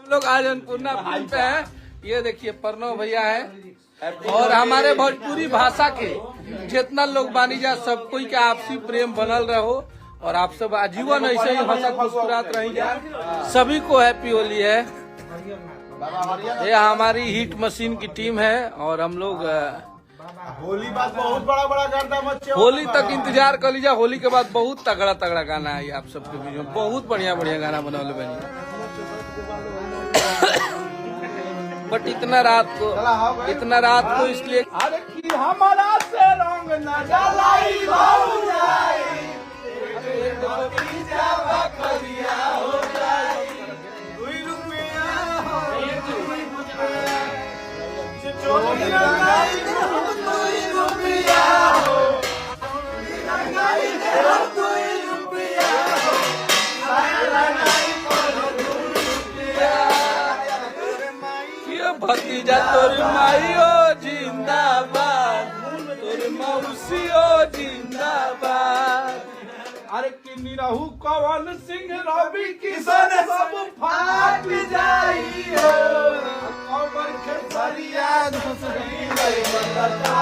हम लोग आज अन्नपूर्णा पुल पे हैं। ये देखिए प्रणव भैया है और हमारे भोजपुरी भाषा के जितना लोग बानी जा सब कोई के आपसी प्रेम बनल रहो और आप सब आजीवन ऐसे ही हंसत मुस्कुरात रही जा। सभी को हैप्पी होली है। ये हमारी हिट मशीन की टीम है और हम लोग होली बाद बहुत बड़ा बड़ा करता बच्चे। होली तक इंतजार कर लीजिए। होली के बाद बहुत तगड़ा तगड़ा गाना है आप सबके बीच में। बहुत बढ़िया बढ़िया गाना बनौले बनी। बट इतना रात को इसलिए अरे की हमारा से रंग न जलाई भतीजा तोर माइयो जिंदाबाद, तोर मौसियो जिंदाबाद। अरे किन्नी रहू कवन सिंह रवि किशन सब फाट जाई हो। कमर के सरिया घुसरी नहीं बदलता।